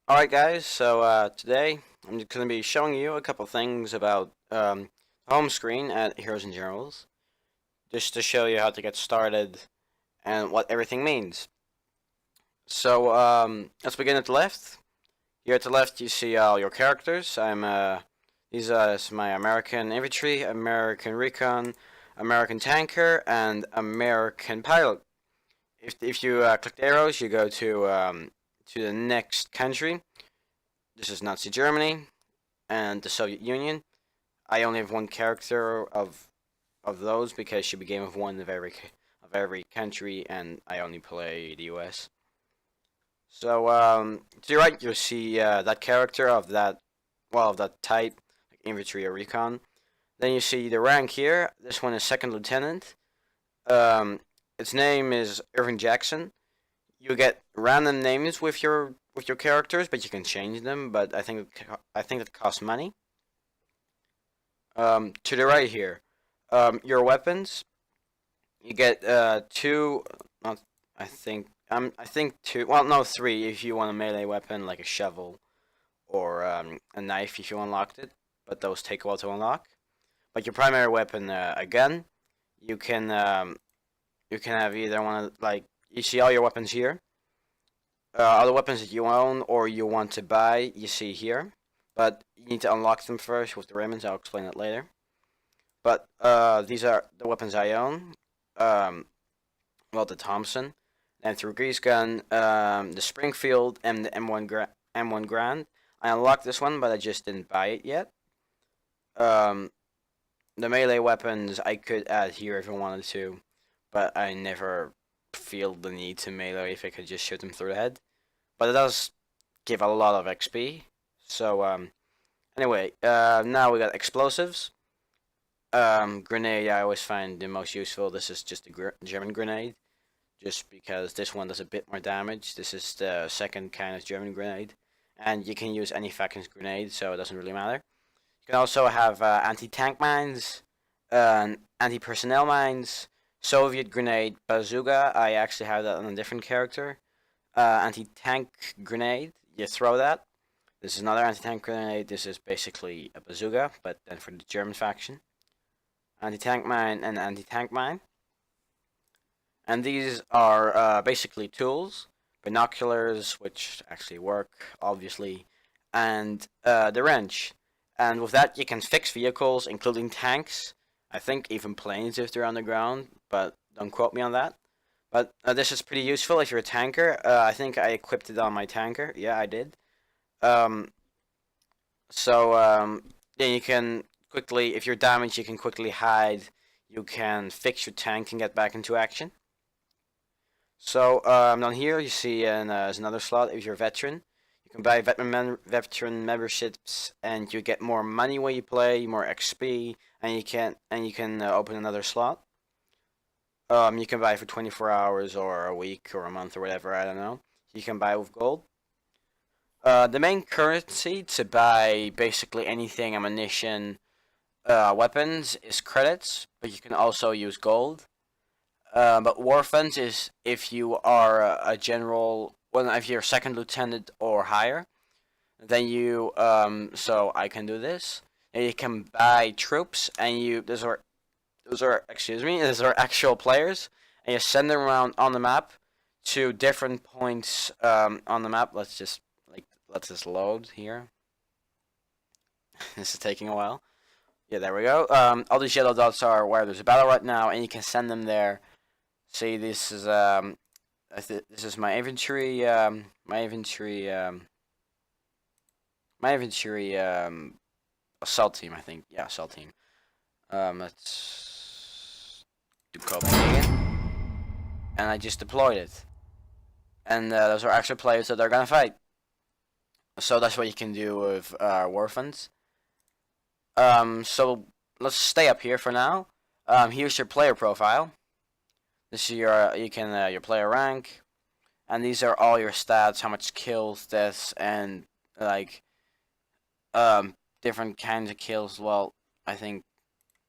Alright guys. So today I'm just going to be showing you a couple things about home screen at Heroes and Generals, just to show you how to get started and what everything means. So let's begin at the left. Here at the left you see all your characters. These are my American Infantry, American Recon, American Tanker, and American Pilot. If you click the arrows, you go to the next country. This is Nazi Germany and the Soviet Union. I only have one character of those because she became of one of every country, and I only play the U.S. So to your right, you'll see that character of that type, like infantry or recon. Then you see the rank here. This one is second lieutenant. Um, its name is Irving Jackson. You get random names with your characters, but you can change them. But I think that costs money. To the right here, your weapons. You get two. Not, I think two. Well, no, three if you want a melee weapon like a shovel or a knife if you unlocked it. But those take a while to unlock. But your primary weapon, a gun. You can um, you can have either one of like you see all your weapons here. Other weapons that you own or you want to buy, you see here. But you need to unlock them first with the Raymonds. I'll explain it later. But these are the weapons I own. Um, the Thompson, and through Grease Gun, the Springfield, and the M1 Grand. I unlocked this one, but I just didn't buy it yet. Um, the melee weapons I could add here if I wanted to, but I never feel the need to melee if I could just shoot them through the head. But it does give a lot of XP. So anyway, now we got explosives. Grenade I always find the most useful. This is just a German grenade, just because this one does a bit more damage. This is the second kind of German grenade, and you can use any faction's grenade, so it doesn't really matter. You can also have anti-tank mines, anti-personnel mines, Soviet grenade, bazooka. I actually have that on a different character. Anti-tank grenade. You throw that. This is another anti-tank grenade. This is basically a bazooka, but then for the German faction. Anti-tank mine and anti-tank mine. And these are basically tools, binoculars, which actually work, obviously, and the wrench. And with that, you can fix vehicles, including tanks. I think even planes if they're on the ground, but don't quote me on that. But this is pretty useful if you're a tanker. I think I equipped it on my tanker. Yeah, I did. Um, so yeah, you can quickly, if you're damaged, you can quickly hide. You can fix your tank and get back into action. So down here you see there's another slot if you're a veteran. You can buy veteran memberships, and you get more money when you play, more XP, and you can open another slot. You can buy for 24 hours or a week or a month or whatever. I don't know. You can buy with gold. The main currency to buy basically anything, ammunition, weapons, is credits, but you can also use gold. But war funds is if you are a general, well, if you're a second lieutenant or higher, then so I can do this. And you can buy troops, and those are actual players, and you send them around on the map to different points on the map. Let's just load here. This is taking a while. Yeah, there we go. All these yellow dots are where there's a battle right now, and you can send them there. See, this is my infantry assault team. I think, yeah, assault team. Let's do Copenhagen, and I just deployed it, and those are actual players that are gonna fight. So that's what you can do with war funds. So let's stay up here for now. Here's your player profile. This is your player rank, and these are all your stats: how much kills, deaths, and like different kinds of kills. Well, I think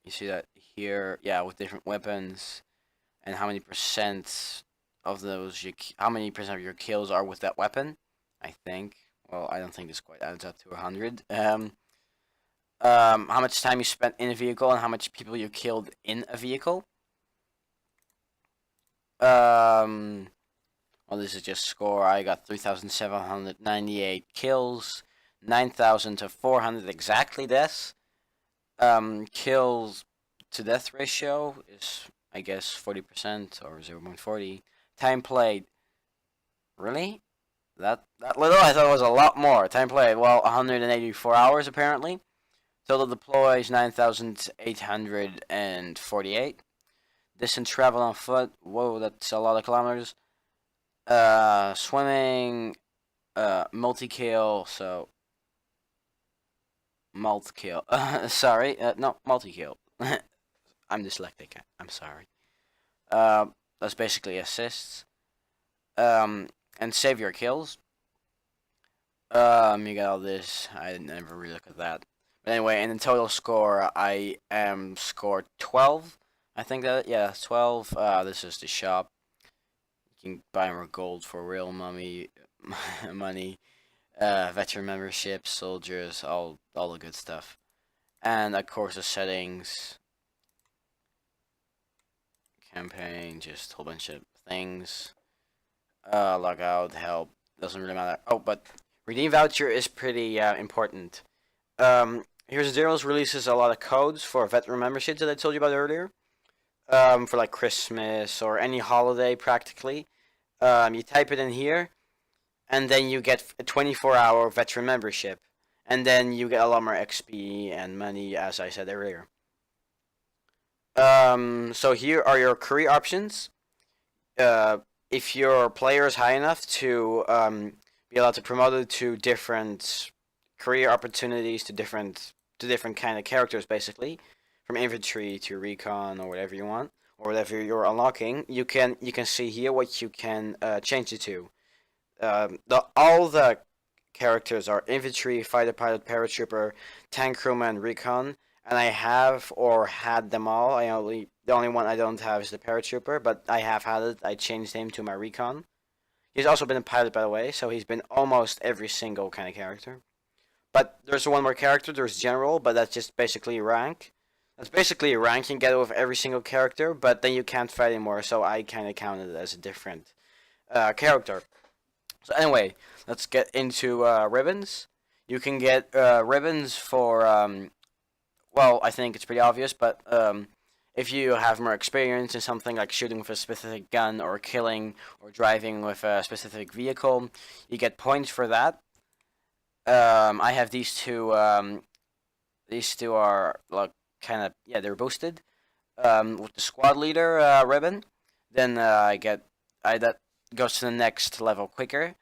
you see that here, yeah, with different weapons and how many percent of those, how many percent of your kills are with that weapon. I think. Well, I don't think this quite adds up to 100. How much time you spent in a vehicle and how much people you killed in a vehicle. Well, this is just score. I got 3,798 kills, 9,400 exactly deaths. Kills to death ratio is, I guess, 40% or 0.40. Time played. Really? That little? I thought it was a lot more. Time played, well, 184 hours apparently. Total deploys 9,848. Distance travel on foot. Whoa, that's a lot of kilometers. Swimming. Multi-kill. So multi-kill. Sorry. No, multi-kill. I'm dyslexic. I'm sorry. That's basically assists. And save your kills. You got all this. I never really look at that. But anyway, in the total score, I am scored 12. I think that, yeah, 12. This is the shop. You can buy more gold for real money, veteran membership, soldiers, all the good stuff. And of course the settings, campaign, just a whole bunch of things. Log out, help, doesn't really matter. Oh, but redeem voucher is pretty important. Here's Zeros releases a lot of codes for veteran memberships that I told you about earlier. For like Christmas or any holiday practically. You type it in here, and then you get a 24-hour veteran membership. And then you get a lot more XP and money, as I said earlier. So here are your career options. If your player is high enough to be allowed to promote it to different career opportunities, to different kind of characters, basically, from infantry to recon or whatever you want, or whatever you're unlocking, you can see here what you can change it to. All the characters are infantry, fighter pilot, paratrooper, tank crewman, recon, and I have or had them all. The only one I don't have is the paratrooper, but I have had it. I changed him to my recon. He's also been a pilot, by the way, so he's been almost every single kind of character. But there's one more character. There's general, but that's just basically rank. That's basically a rank you can get with every single character, but then you can't fight anymore, so I kind of counted it as a different character. So anyway, let's get into ribbons. You can get ribbons for, well, I think it's pretty obvious, but if you have more experience in something like shooting with a specific gun or killing or driving with a specific vehicle, you get points for that. I have these two. These two are like kind of, yeah, they're boosted. With the squad leader ribbon, then that goes to the next level quicker,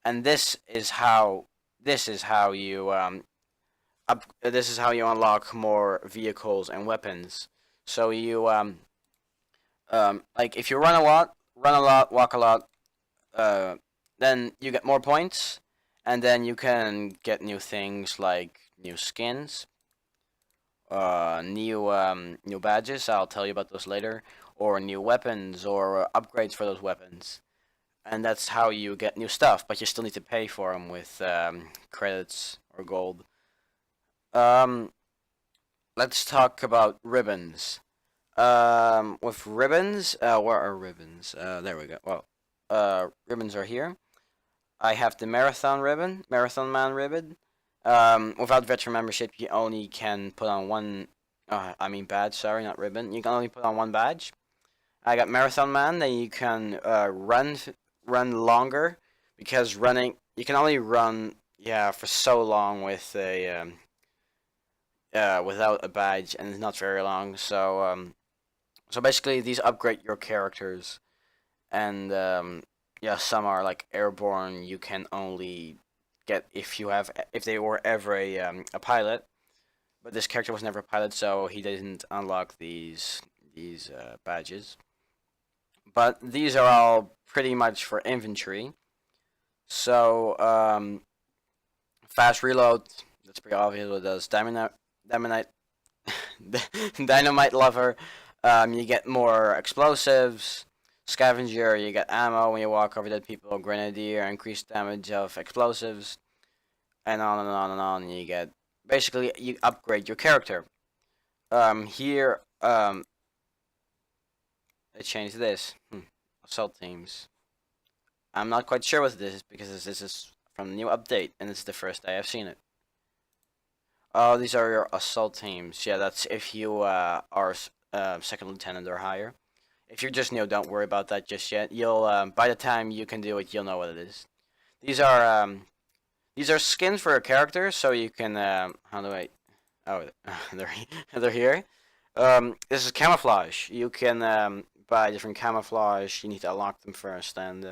and this is how you this is how you unlock more vehicles and weapons. So you like if you run a lot, walk a lot, then you get more points, and then you can get new things like new skins, new badges. I'll tell you about those later, or new weapons or upgrades for those weapons. And that's how you get new stuff, but you still need to pay for them with credits or gold. Let's talk about ribbons. With ribbons, where are ribbons? There we go. Well, ribbons are here. I have the Marathon ribbon, Marathon Man ribbon. Without veteran membership, you only can put on one. Badge. Sorry, not ribbon. You can only put on one badge. I got Marathon Man. Then you can run longer, because running you can only run for so long with a without a badge, and it's not very long. So basically these upgrade your characters, and some are like airborne. You can only get if they were ever a pilot, but this character was never a pilot, so he didn't unlock these badges. But these are all pretty much for infantry. So fast reload, that's pretty obvious what it does. Dynamite Dynamite Lover, you get more explosives, Scavenger, you get ammo when you walk over dead people. Grenadier, increased damage of explosives, and on and on and on. You get basically you upgrade your character. Here, they changed this. Assault teams. I'm not quite sure what this is because this is from the new update, and it's the first day I've seen it. Oh, these are your assault teams. Yeah, that's if you are second lieutenant or higher. If you're just new, don't worry about that just yet. You'll by the time you can do it, you'll know what it is. These are these are skins for a character, so you can how do I? Oh, they're here. This is camouflage. You can buy different camouflage. You need to unlock them first, and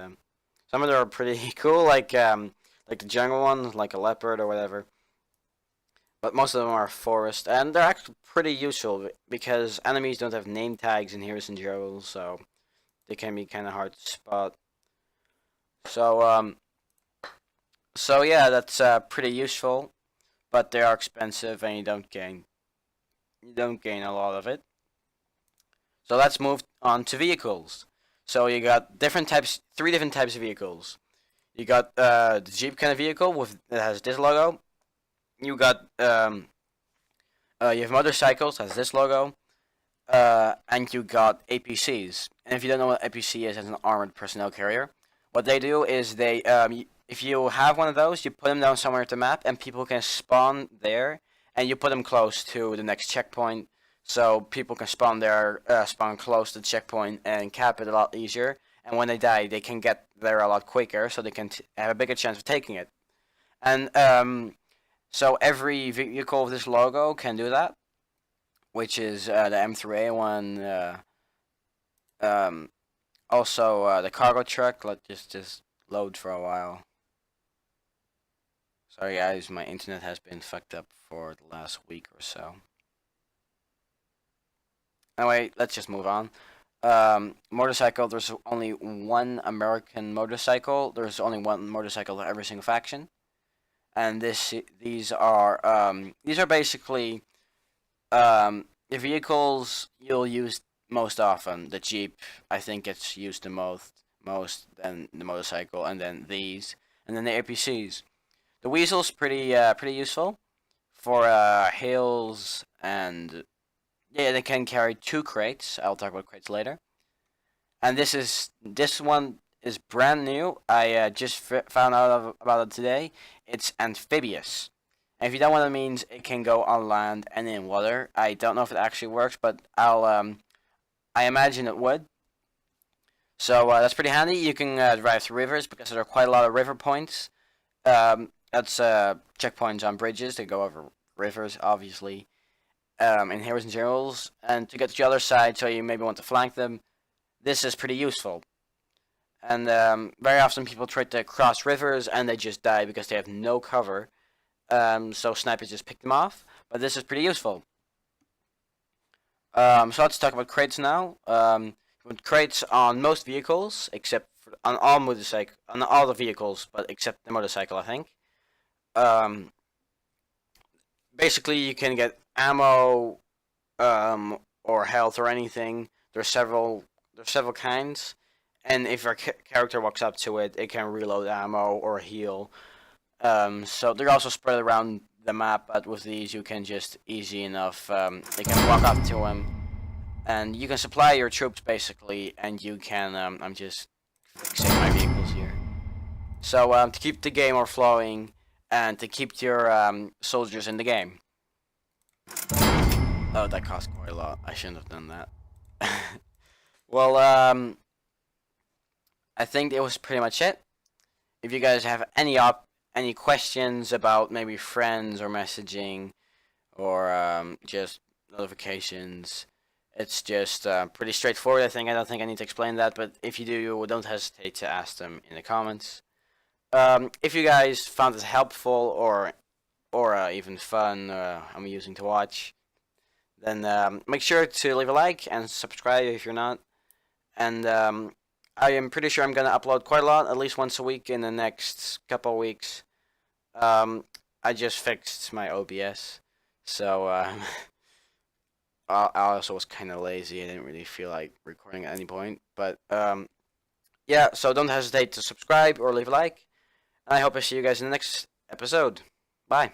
some of them are pretty cool, like the jungle one, like a leopard or whatever. But most of them are forest, and they're actually pretty useful because enemies don't have name tags in Heroes and Heroes, so they can be kind of hard to spot. So so yeah, that's pretty useful, but they are expensive, and you don't gain a lot of it. So let's move on to vehicles. So you got different types, three different types of vehicles. You got the Jeep kind of vehicle with that has this logo. You got you have motorcycles has this logo, and you got APCs. And if you don't know what APC is, it's an armored personnel carrier. What they do is they if you have one of those, you put them down somewhere at the map, and people can spawn there, and you put them close to the next checkpoint, so people can spawn there, spawn close to the checkpoint, and cap it a lot easier. And when they die, they can get there a lot quicker, so they can have a bigger chance of taking it. And so every vehicle with this logo can do that, which is the M3A1. Also, the cargo truck. Let just load for a while. Sorry guys, my internet has been fucked up for the last week or so. Anyway, let's just move on. Motorcycle, there's only one American motorcycle. There's only one motorcycle for every single faction. And these are basically the vehicles you'll use most often. The Jeep, I think it's used the most, then the motorcycle, and then these, and then the APCs. The Weasel's pretty useful for hills, and yeah, they can carry 2 crates. I'll talk about crates later. And this one is brand new. I just found out about it today. It's amphibious. And if you don't know what it means, it can go on land and in water. I don't know if it actually works, but I imagine it would. So that's pretty handy. You can drive through rivers because there are quite a lot of river points. That's checkpoints on bridges to go over rivers, obviously. In Heroes and Heroes, and to get to the other side, so you maybe want to flank them. This is pretty useful. And very often people try to cross rivers and they just die because they have no cover. So snipers just pick them off. But this is pretty useful. So let's talk about crates now. With crates on most vehicles, except for, on all the vehicles, but except the motorcycle, I think. Basically, you can get ammo, or health or anything. There's several kinds, and if your character walks up to it, it can reload ammo or heal. So they're also spread around the map, but with these you can just easy enough. You can walk up to them, and you can supply your troops basically, and you can. I'm just fixing my vehicles here. So to keep the game flowing, and to keep your soldiers in the game. Oh, that cost quite a lot. I shouldn't have done that. Well, I think it was pretty much it. If you guys have any questions about maybe friends or messaging or just notifications, it's just pretty straightforward. I don't think I need to explain that, but if you do, don't hesitate to ask them in the comments. If you guys found this helpful or even fun, amusing to watch, then make sure to leave a like and subscribe if you're not. And I am pretty sure I'm going to upload quite a lot, at least once a week in the next couple of weeks. I just fixed my OBS, so I also was kind of lazy. I didn't really feel like recording at any point. But yeah, so don't hesitate to subscribe or leave a like. And I hope I see you guys in the next episode. Bye.